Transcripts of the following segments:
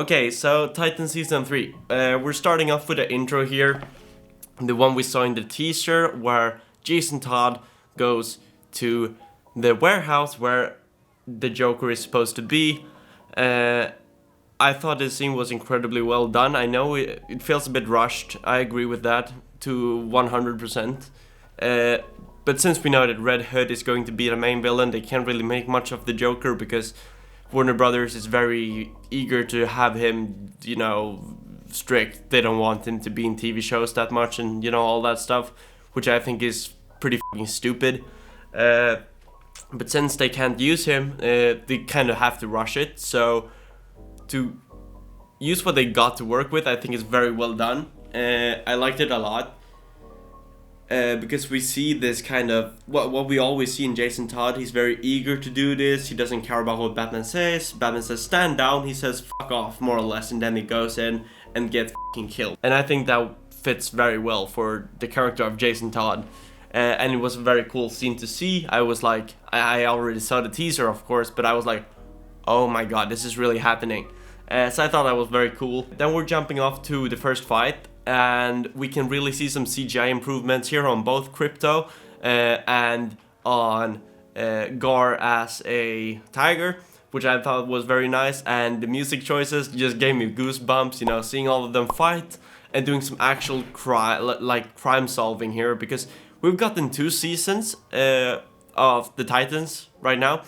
Okay, so Titan Season 3. We're starting off with the intro here. The one we saw in the teaser where Jason Todd goes to the warehouse where the Joker is supposed to be. I thought this scene was incredibly well done. I know it feels a bit rushed. I agree with that to 100%. But since we know that Red Hood is going to be the main villain, they can't really make much of the Joker because Warner Brothers is very eager to have him, strict. They don't want him to be in TV shows that much and, all that stuff, which I think is pretty fucking stupid. But since they can't use him, they kind of have to rush it. So to use what they got to work with, I think is very well done. I liked it a lot. Because we see this kind of what we always see in Jason Todd. He's very eager to do this. He doesn't care about what Batman says. Batman says stand down. He says fuck off, more or less, and then he goes in and gets fucking killed. And I think that fits very well for the character of Jason Todd. And it was a very cool scene to see. I was like, I already saw the teaser, of course, but I was like, oh my god, this is really happening. So I thought that was very cool. Then we're jumping off to the first fight. And we can really see some CGI improvements here on both Crypto and on Gar as a tiger, which I thought was very nice. And the music choices just gave me goosebumps, seeing all of them fight and doing some actual crime solving here, because we've gotten 2 seasons of the Titans right now.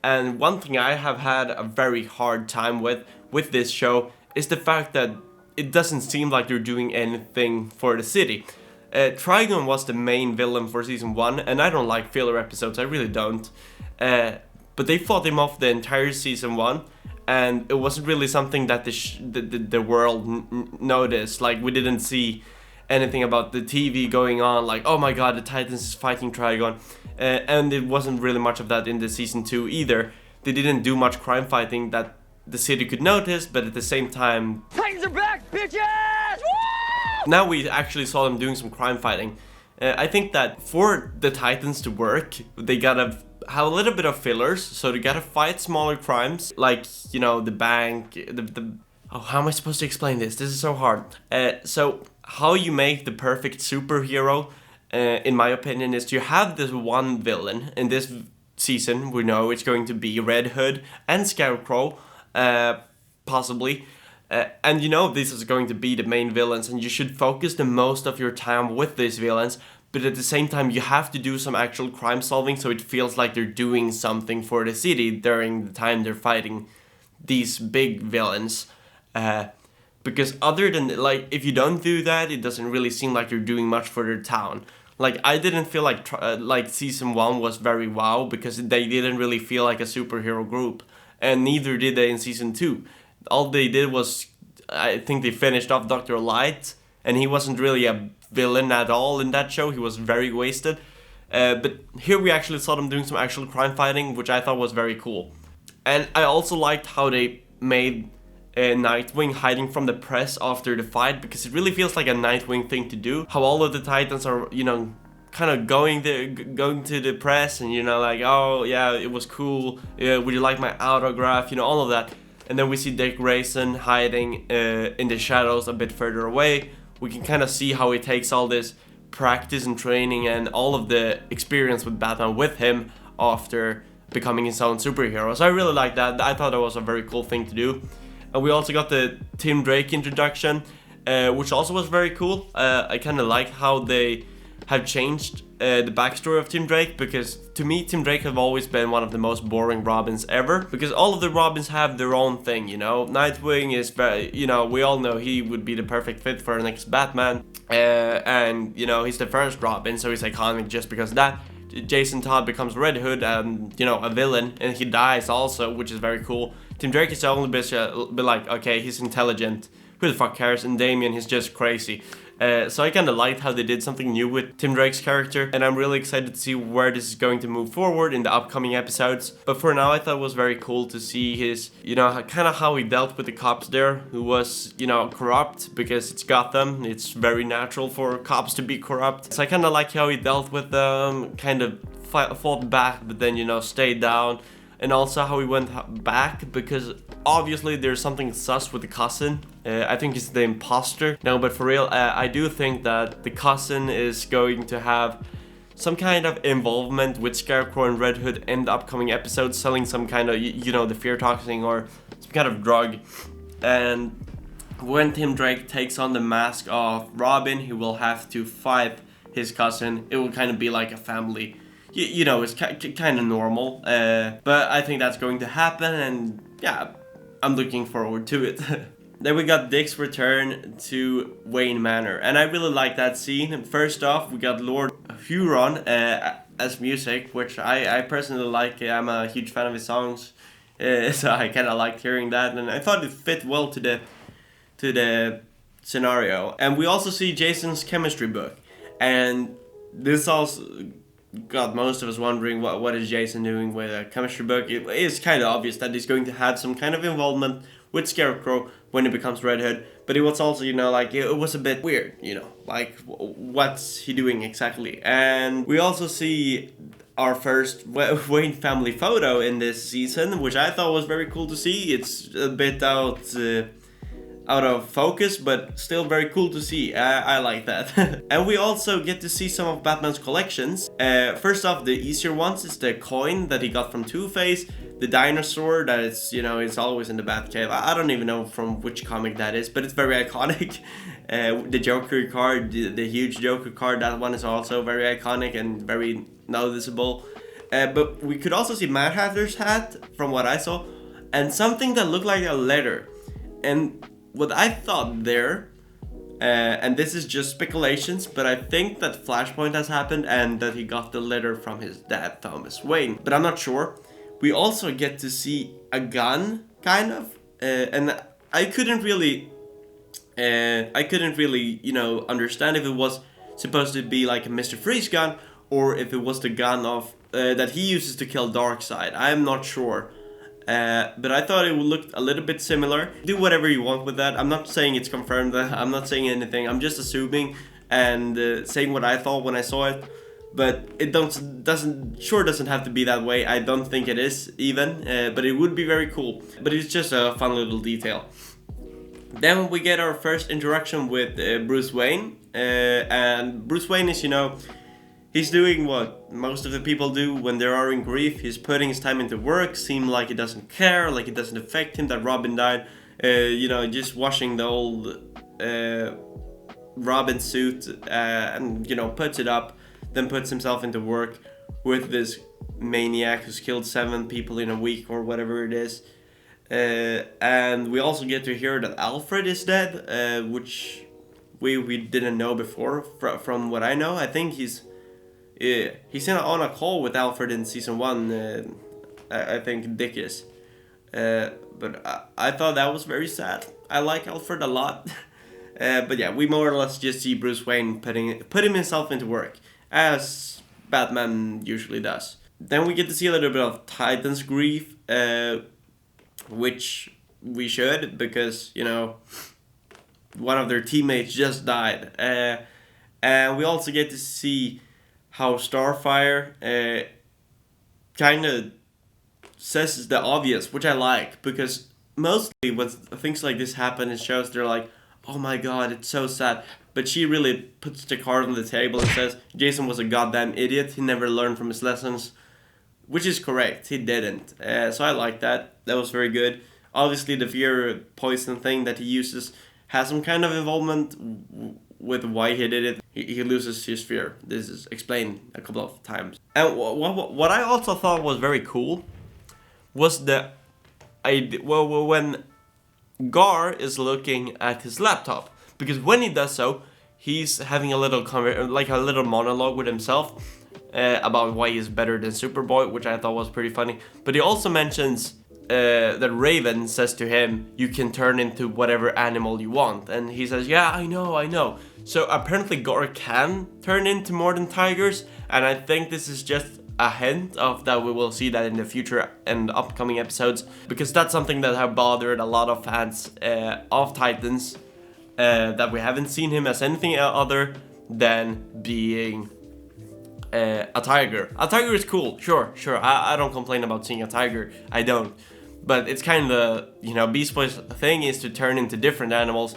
And one thing I have had a very hard time with this show is the fact that it doesn't seem like they're doing anything for the city. Trigon was the main villain for season 1, and I don't like filler episodes, I really don't. But they fought him off the entire season 1, and it wasn't really something that the world noticed. Like, we didn't see anything about the TV going on, like, oh my god, the Titans is fighting Trigon. And it wasn't really much of that in the season 2 either. They didn't do much crime fighting that the city could notice, but at the same time, Titans are back, bitches! Woo! Now we actually saw them doing some crime fighting. I think that for the Titans to work, they gotta have a little bit of fillers, so they gotta fight smaller crimes, like, the bank, how am I supposed to explain this? This is so hard. So how you make the perfect superhero, in my opinion, is to have this one villain. In this season, we know it's going to be Red Hood and Scarecrow, possibly. And this is going to be the main villains, and you should focus the most of your time with these villains, but at the same time you have to do some actual crime solving so it feels like they're doing something for the city during the time they're fighting these big villains. Because other than, if you don't do that, it doesn't really seem like you're doing much for their town. I didn't feel like season 1 was very wow, because they didn't really feel like a superhero group. And neither did they in season 2. All they did was, I think they finished off Dr. Light, and he wasn't really a villain at all in that show. He was very wasted. But here we actually saw them doing some actual crime fighting, which I thought was very cool. And I also liked how they made Nightwing hiding from the press after the fight, because it really feels like a Nightwing thing to do. How all of the Titans are, kind of going to the press and oh yeah, it was cool, would you like my autograph, all of that. And then we see Dick Grayson hiding in the shadows a bit further away. We can kind of see how he takes all this practice and training and all of the experience with Batman with him after becoming his own superhero. So I really like that. I thought that was a very cool thing to do. And we also got the Tim Drake introduction, which also was very cool. I kind of like how they have changed the backstory of Tim Drake, because to me Tim Drake have always been one of the most boring Robins ever, because all of the Robins have their own thing. Nightwing is very, we all know he would be the perfect fit for the next Batman, and he's the first Robin, so he's iconic just because of that. Jason Todd becomes Red Hood and a villain, and he dies also, which is very cool. Tim Drake is the only bit like, okay, he's intelligent, who the fuck cares? And Damian, he's just crazy. So I kind of liked how they did something new with Tim Drake's character, and I'm really excited to see where this is going to move forward in the upcoming episodes. But for now, I thought it was very cool to see his, kind of how he dealt with the cops there, who was, corrupt, because it's Gotham. It's very natural for cops to be corrupt. So I kind of like how he dealt with them, kind of fought back, but then, stayed down. and also how he went back, because obviously there's something sus with the cousin. I think it's the imposter. No, but for real, I do think that the cousin is going to have some kind of involvement with Scarecrow and Red Hood in the upcoming episodes, selling some kind of, you know, the fear toxin or some kind of drug. And when Tim Drake takes on the mask of Robin, he will have to fight his cousin. It will kind of be like a family. You know, it's kind of normal. But I think that's going to happen, and yeah, I'm looking forward to it. Then we got Dick's return to Wayne Manor, and I really like that scene. And first off, we got Lord Huron as music, which I personally like. I'm a huge fan of his songs, so I kind of liked hearing that, and I thought it fit well to the scenario. And we also see Jason's chemistry book, and this also got most of us wondering what is Jason doing with a chemistry book. It is kind of obvious that he's going to have some kind of involvement with Scarecrow when he becomes Red Hood, but it was also, you know, like, it was a bit weird, you know, like, what's he doing exactly? And we also see our first Wayne family photo in this season, which I thought was very cool to see. It's a bit out of focus, but still very cool to see. I like that. And we also get to see some of Batman's collections. First off, the easier ones is the coin that he got from Two-Face, the dinosaur that is, you know, it's always in the Batcave. I don't even know from which comic that is, but it's very iconic. The Joker card, the huge Joker card, that one is also very iconic and very noticeable. But we could also see Mad Hatter's hat, from what I saw, and something that looked like a letter. And what I thought there, and this is just speculations, but I think that Flashpoint has happened and that he got the letter from his dad, Thomas Wayne. But I'm not sure. We also get to see a gun, kind of, and I couldn't really, you know, understand if it was supposed to be like a Mr. Freeze gun or if it was the gun of that he uses to kill Darkseid. I'm not sure. But I thought it would look a little bit similar. Do whatever you want with that. I'm not saying it's confirmed. I'm not saying anything. I'm just assuming and saying what I thought when I saw it. But it doesn't have to be that way. I don't think it is even. But it would be very cool. But it's just a fun little detail. Then we get our first interaction with Bruce Wayne. And Bruce Wayne is, you know, he's doing what most of the people do when they are in grief. He's putting his time into work, seem like he doesn't care, like it doesn't affect him that Robin died. You know, just washing the old Robin suit and, you know, puts it up, then puts himself into work with this maniac who's killed 7 people in a week or whatever it is. And we also get to hear that Alfred is dead, which we didn't know before. From what I know, I think he's on a call with Alfred in season 1. I think Dick is. But I thought that was very sad. I like Alfred a lot. But yeah, we more or less just see Bruce Wayne putting himself into work, as Batman usually does. Then we get to see a little bit of Titan's grief, which we should, because, you know, one of their teammates just died. And we also get to see how Starfire kind of says the obvious, which I like, because mostly when things like this happen in shows, they're like, oh my god, it's so sad. But she really puts the card on the table and says, Jason was a goddamn idiot, he never learned from his lessons. Which is correct, he didn't. So I like that, that was very good. Obviously the fear poison thing that he uses has some kind of involvement with why he did it. He loses his fear. This is explained a couple of times. And what I also thought was very cool was when Gar is looking at his laptop, because when he does so, he's having a little monologue with himself about why he's better than Superboy, which I thought was pretty funny. But he also mentions that Raven says to him, you can turn into whatever animal you want. And he says, yeah, I know. So apparently Gar can turn into more than tigers. And I think this is just a hint of that we will see that in the future and upcoming episodes. Because that's something that have bothered a lot of fans of Titans. That we haven't seen him as anything other than being a tiger. A tiger is cool, sure. I don't complain about seeing a tiger. I don't. But it's kind of, Beast Boy's thing is to turn into different animals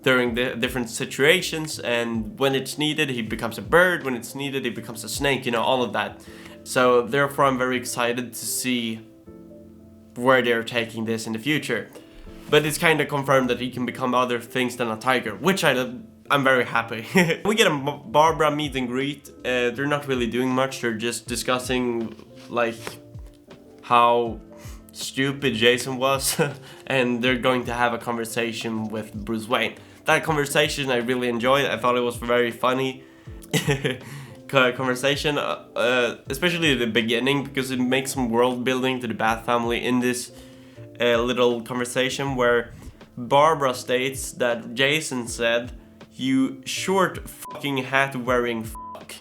during the different situations, and when it's needed, he becomes a bird. When it's needed, he becomes a snake. All of that. So therefore, I'm very excited to see where they're taking this in the future. But it's kind of confirmed that he can become other things than a tiger, which I'm very happy. We get a Barbara meet and greet. They're not really doing much. They're just discussing like how stupid Jason was, and they're going to have a conversation with Bruce Wayne. That conversation I really enjoyed. I thought it was very funny conversation, especially at the beginning, because it makes some world building to the Bat family in this little conversation where Barbara states that Jason said, "You short fucking hat wearing fuck."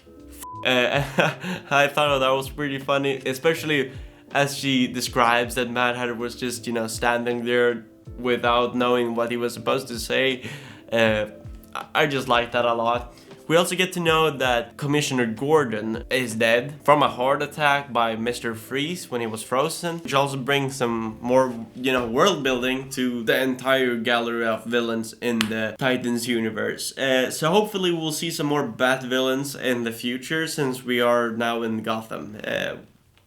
I thought that was pretty funny, especially as she describes that Mad Hatter was just, standing there without knowing what he was supposed to say. I just like that a lot. We also get to know that Commissioner Gordon is dead from a heart attack by Mr. Freeze when he was frozen, which also brings some more, world building to the entire gallery of villains in the Titans universe. So hopefully we'll see some more Bat villains in the future, since we are now in Gotham.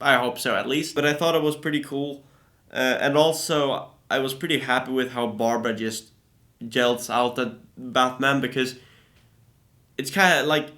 I hope so, at least. But I thought it was pretty cool. And also, I was pretty happy with how Barbara just yells out at Batman, because it's kind of like,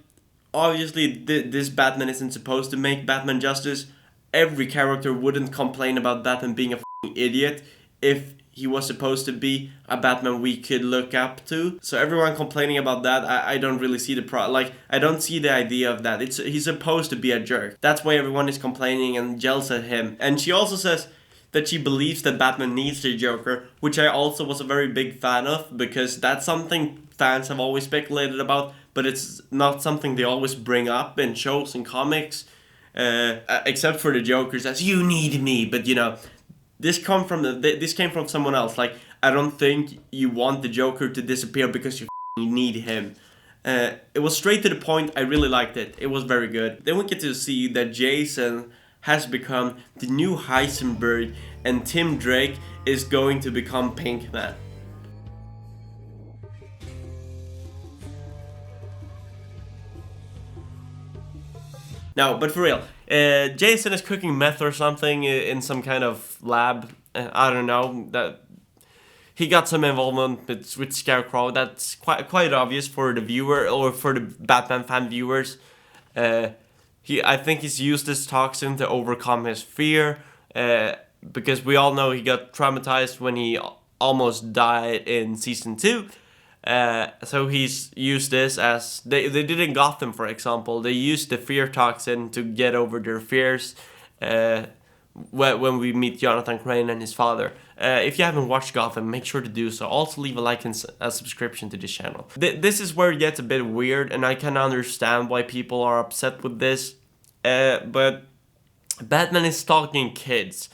obviously, this Batman isn't supposed to make Batman justice. Every character wouldn't complain about Batman being a f***ing idiot if he was supposed to be a Batman we could look up to. So everyone complaining about that, I don't really see I don't see the idea of that. He's supposed to be a jerk. That's why everyone is complaining and yells at him. And she also says that she believes that Batman needs the Joker, which I also was a very big fan of, because that's something fans have always speculated about, but it's not something they always bring up in shows and comics, except for the Joker says, "You need me," but this came from someone else. Like, I don't think you want the Joker to disappear because you need him. It was straight to the point. I really liked it. It was very good. Then we get to see that Jason has become the new Heisenberg, and Tim Drake is going to become Pinkman. No, but for real, Jason is cooking meth or something in some kind of lab. I don't know. That he got some involvement with Scarecrow. That's quite obvious for the viewer, or for the Batman fan viewers. I think he's used this toxin to overcome his fear. Because we all know he got traumatized when he almost died in season 2. So he's used this as they did in Gotham, for example. They used the fear toxin to get over their fears when we meet Jonathan Crane and his father. If you haven't watched Gotham, make sure to do so. Also leave a like and a subscription to this channel. This is where it gets a bit weird, and I can understand why people are upset with this. But Batman is stalking kids.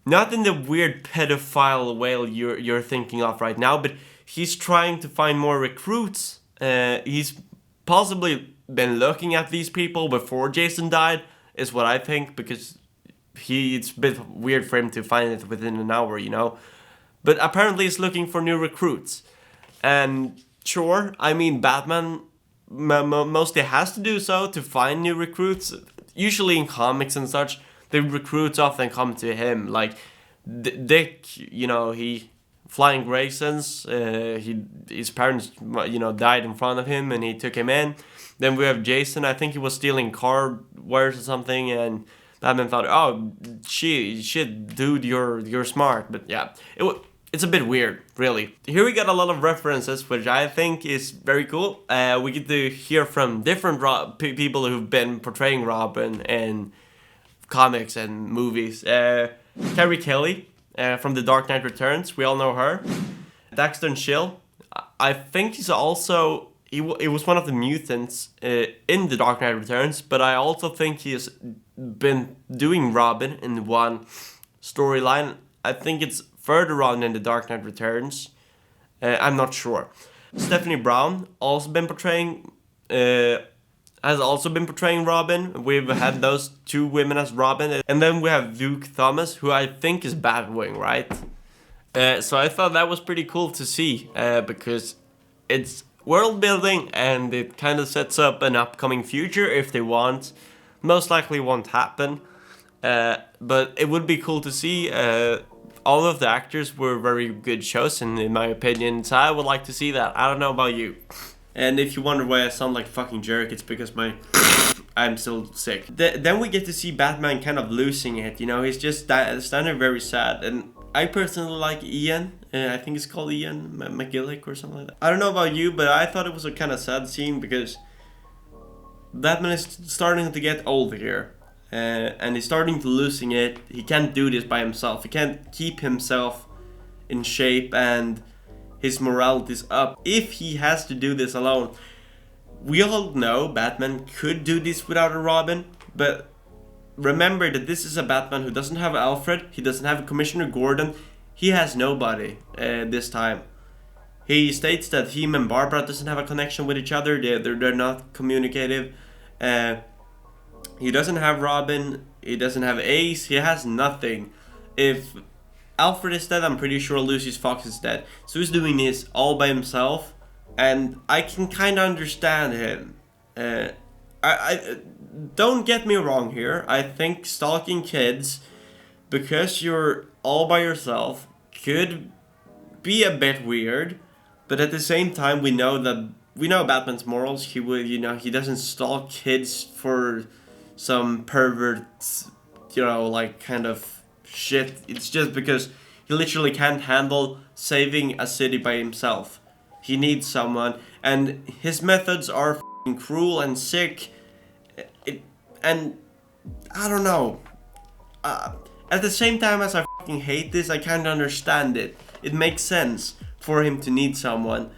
Not in the weird pedophile way you're thinking of right now, but he's trying to find more recruits. He's possibly been looking at these people before Jason died, is what I think, because it's a bit weird for him to find it within an hour, But apparently he's looking for new recruits. And sure, I mean, Batman mostly has to do so to find new recruits. Usually in comics and such, the recruits often come to him. Like Dick, he Flying Graysons, his parents, died in front of him, and he took him in. Then we have Jason. I think he was stealing car wires or something, and Batman thought, "Oh, shit, dude, you're smart." But yeah, it's a bit weird, really. Here we got a lot of references, which I think is very cool. We get to hear from different people who've been portraying Robin in comics and movies. Carrie Kelly from The Dark Knight Returns, we all know her. Daxton Shill, I think he's also, he was one of the mutants in The Dark Knight Returns, but I also think he has been doing Robin in one storyline. I think it's further on in The Dark Knight Returns. I'm not sure. Stephanie Brown, also been portraying has also been portraying Robin. We've had those two women as Robin. And then we have Luke Thomas, who I think is Batwing, right? So I thought that was pretty cool to see, because it's world building and it kind of sets up an upcoming future if they want. Most likely won't happen, but it would be cool to see. All of the actors were very good chosen in my opinion, so I would like to see that. I don't know about you. And if you wonder why I sound like a fucking jerk, it's because I'm still sick. Then we get to see Batman kind of losing it, you know, he's just standing very sad. And I personally like Ian, I think it's called Ian McGillick or something like that. I don't know about you, but I thought it was a kind of sad scene because Batman is starting to get old here. And he's starting to losing it. He can't do this by himself. He can't keep himself in shape and his morality is up if he has to do this alone. We all know Batman could do this without a Robin, but remember that this is a Batman who doesn't have Alfred, he doesn't have Commissioner Gordon, he has nobody this time. He states that him and Barbara doesn't have a connection with each other, they're not communicative. He doesn't have Robin, he doesn't have Ace, he has nothing. If Alfred is dead, I'm pretty sure Lucius Fox is dead. So he's doing this all by himself, and I can kind of understand him. I don't get me wrong here, I think stalking kids because you're all by yourself could be a bit weird, but at the same time we know Batman's morals. He would, he doesn't stalk kids for some perverts, like kind of shit. It's just because he literally can't handle saving a city by himself. He needs someone, and his methods are f***ing cruel and sick. And I don't know. At the same time as I f***ing hate this, I kind of understand it. It makes sense for him to need someone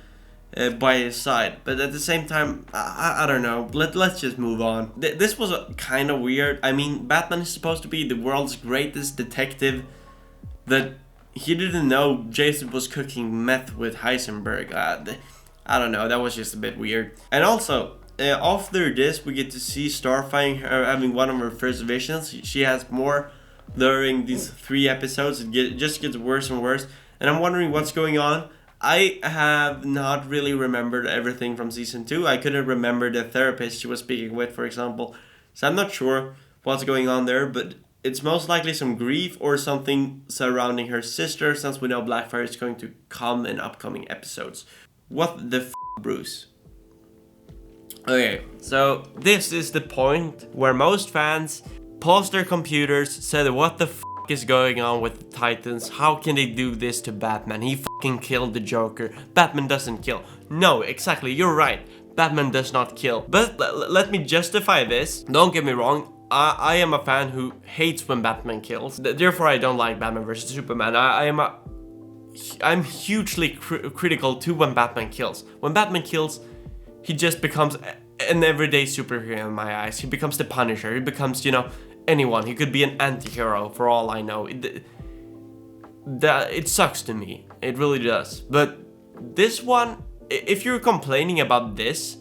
by his side, but at the same time, I don't know. Let's just move on. This was kind of weird. I mean, Batman is supposed to be the world's greatest detective, that he didn't know Jason was cooking meth with Heisenberg. I don't know. That was just a bit weird. And also, after this, we get to see Starfire having one of her first visions. She has more during these 3 episodes. It just gets worse and worse, and I'm wondering what's going on. I have not really remembered everything from season 2. I couldn't remember the therapist she was speaking with, for example. So I'm not sure what's going on there, but it's most likely some grief or something surrounding her sister, since we know Blackfire is going to come in upcoming episodes. What the f***, Bruce? Okay, so this is the point where most fans paused their computers, said what the f*** is going on with the Titans? How can they do this to Batman? He fucking killed the Joker. Batman doesn't kill. No, exactly, you're right. Batman does not kill. But let me justify this. Don't get me wrong. I am a fan who hates when Batman kills. Therefore, I don't like Batman vs Superman. I'm hugely critical to when Batman kills. When Batman kills, he just becomes an everyday superhero in my eyes. He becomes the Punisher. He becomes, anyone. He could be an anti-hero for all I know. It sucks to me. It really does. But this one, if you're complaining about this,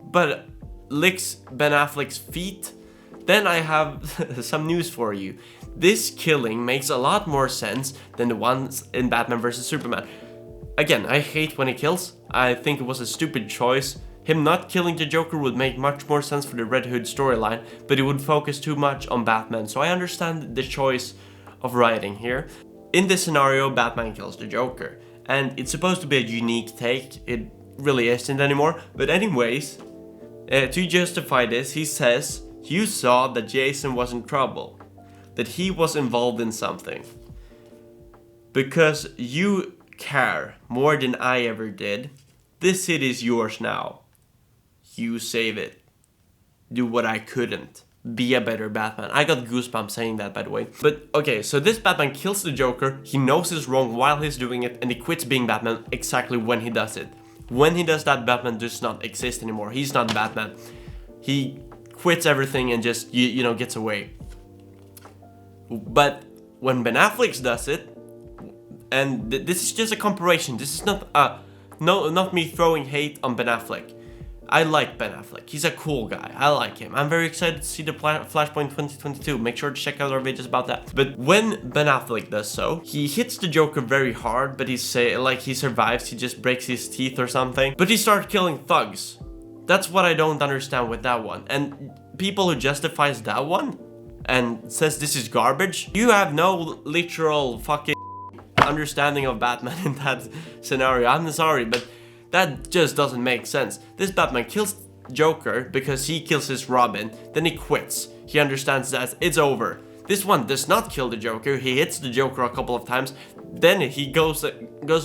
but licks Ben Affleck's feet, then I have some news for you. This killing makes a lot more sense than the ones in Batman vs Superman. Again, I hate when he kills. I think it was a stupid choice. Him not killing the Joker would make much more sense for the Red Hood storyline, but it would focus too much on Batman, so I understand the choice of writing here. In this scenario, Batman kills the Joker, and it's supposed to be a unique take. It really isn't anymore, but anyways, to justify this, he says, you saw that Jason was in trouble, that he was involved in something. Because you care more than I ever did, this city is yours now. You save it. Do what I couldn't. Be a better Batman. I got goosebumps saying that, by the way. But okay, so this Batman kills the Joker. He knows he's wrong while he's doing it, and he quits being Batman exactly when he does it. When he does that, Batman does not exist anymore. He's not Batman. He quits everything and just, gets away. But when Ben Affleck does it, and this is just a comparison. This is not not me throwing hate on Ben Affleck. I like Ben Affleck. He's a cool guy. I like him. I'm very excited to see the Flashpoint 2022. Make sure to check out our videos about that. But when Ben Affleck does so, he hits the Joker very hard, but he survives. He just breaks his teeth or something. But he starts killing thugs. That's what I don't understand with that one. And people who justifies that one and says this is garbage, you have no literal fucking understanding of Batman in that scenario. I'm sorry, but that just doesn't make sense. This Batman kills Joker because he kills his Robin, then he quits. He understands that it's over. This one does not kill the Joker. He hits the Joker a couple of times, then he goes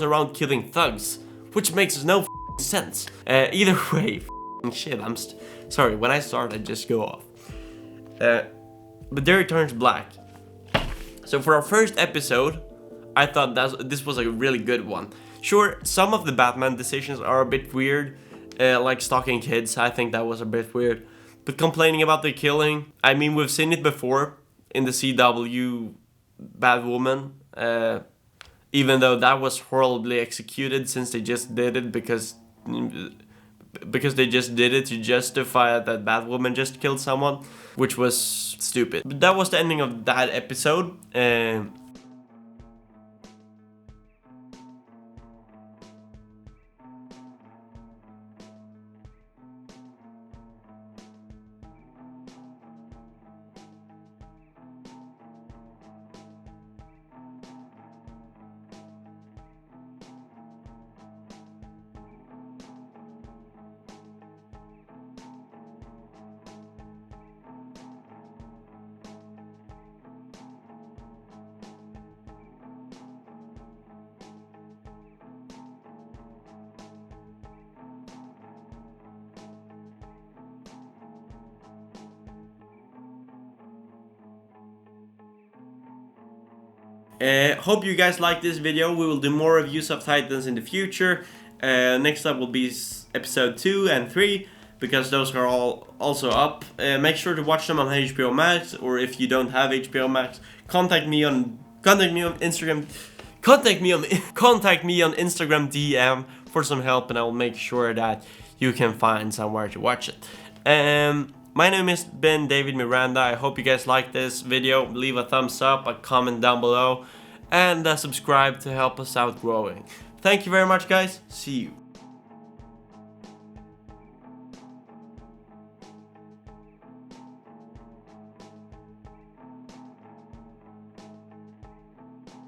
around killing thugs, which makes no sense. Either way, shit, I'm sorry, when I start I just go off. But there it turns black. So for our first episode, I thought this was a really good one. Sure, some of the Batman decisions are a bit weird, like stalking kids. I think that was a bit weird. But complaining about the killing, I mean, we've seen it before in the CW Batwoman, even though that was horribly executed, since they just did it because they just did it to justify that Batwoman just killed someone, which was stupid. But that was the ending of that episode. Hope you guys like this video. We will do more reviews of Titans in the future. Next up will be episode 2 and 3, because those are all also up. Make sure to watch them on HBO Max, or if you don't have HBO Max, contact me on Instagram. Contact me on Instagram DM for some help, and I will make sure that you can find somewhere to watch it. My name has been David Miranda. I hope you guys like this video. Leave a thumbs up, a comment down below, and subscribe to help us out growing. Thank you very much, guys. See you.